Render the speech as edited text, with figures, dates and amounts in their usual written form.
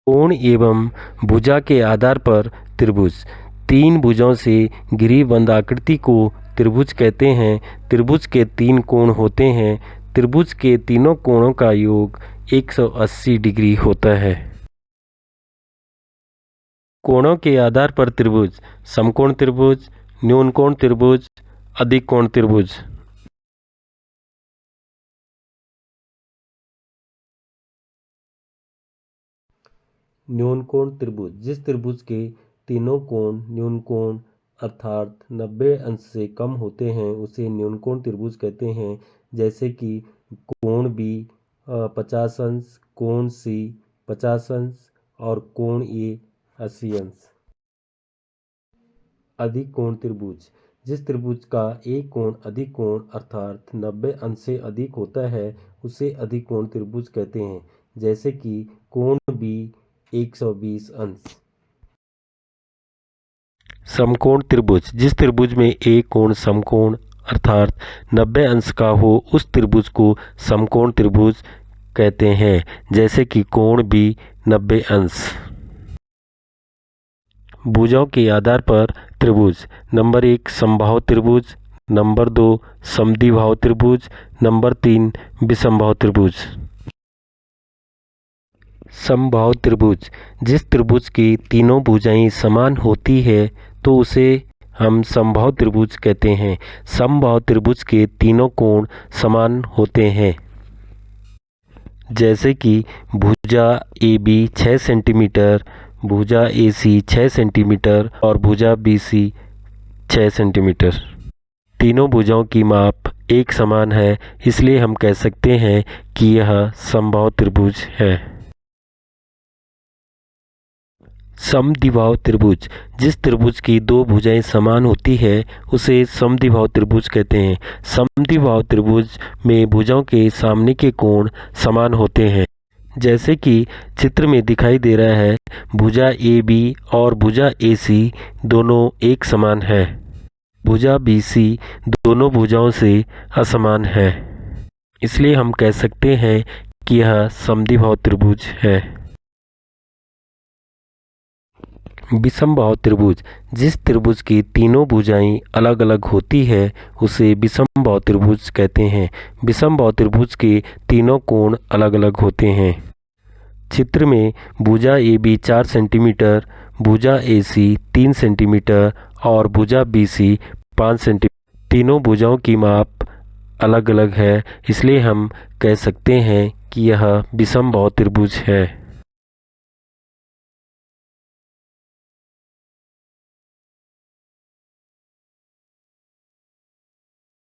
कोण एवं भुजा के आधार पर त्रिभुज। तीन भुजाओं से घिरी बंद आकृति को त्रिभुज कहते हैं। त्रिभुज के तीन कोण होते हैं। त्रिभुज के तीनों कोणों का योग 180 डिग्री होता है। कोणों के आधार पर त्रिभुज: समकोण त्रिभुज, न्यून कोण त्रिभुज, अधिक कोण त्रिभुज। न्यून कोण त्रिभुज: जिस त्रिभुज के तीनों कोण न्यून कोण अर्थात 90 अंश से कम होते हैं उसे न्यून कोण त्रिभुज कहते हैं। जैसे कि कोण बी 50 अंश, कोण सी 50 अंश और कोण ए 80 अंश। अधिक कोण त्रिभुज: जिस त्रिभुज का एक कोण अधिक कोण अर्थात 90 अंश से अधिक होता है उसे अधिक कोण त्रिभुज कहते हैं। जैसे कि कोण बी 120 अंश। समकोण त्रिभुज: जिस त्रिभुज में एक कोण समकोण अर्थात 90 अंश का हो उस त्रिभुज को समकोण त्रिभुज कहते हैं। जैसे कि कोण बी 90 अंश। भुजाओं के आधार पर त्रिभुज: नंबर 1 समबाहु त्रिभुज, नंबर 2 समद्विबाहु त्रिभुज, नंबर 3 विषमबाहु त्रिभुज। समबाहु त्रिभुज: जिस त्रिभुज की तीनों भुजाएं समान होती है तो उसे हम समबाहु त्रिभुज कहते हैं। समबाहु त्रिभुज के तीनों कोण समान होते हैं। जैसे कि भुजा ए बी 6 सेंटीमीटर, भुजा ए सी 6 सेंटीमीटर और भुजा बी सी 6 सेंटीमीटर। तीनों भुजाओं की माप एक समान है, इसलिए हम कह सकते हैं कि यह समबाहु त्रिभुज है। समद्विबाहु त्रिभुज: जिस त्रिभुज की दो भुजाएं समान होती है उसे समद्विबाहु त्रिभुज कहते हैं। समद्विबाहु त्रिभुज में भुजाओं के सामने के कोण समान होते हैं। जैसे कि चित्र में दिखाई दे रहा है, भुजा ए बी और भुजा ए सी दोनों एक समान है। भुजा बी सी दोनों भुजाओं से असमान है, इसलिए हम कह सकते हैं कि यह समद्विबाहु त्रिभुज है। विषमबाहु त्रिभुज: जिस त्रिभुज की तीनों भुजाएं अलग अलग होती है उसे विषमबाहु त्रिभुज कहते हैं। विषमबाहु त्रिभुज के तीनों कोण अलग अलग होते हैं। चित्र में भुजा ए बी 4 सेंटीमीटर, भुजा ए सी 3 सेंटीमीटर और भुजा बी सी 5 सेंटीमीटर। तीनों भुजाओं की माप अलग अलग है, इसलिए हम कह सकते हैं कि यह विषमबाहु त्रिभुज है।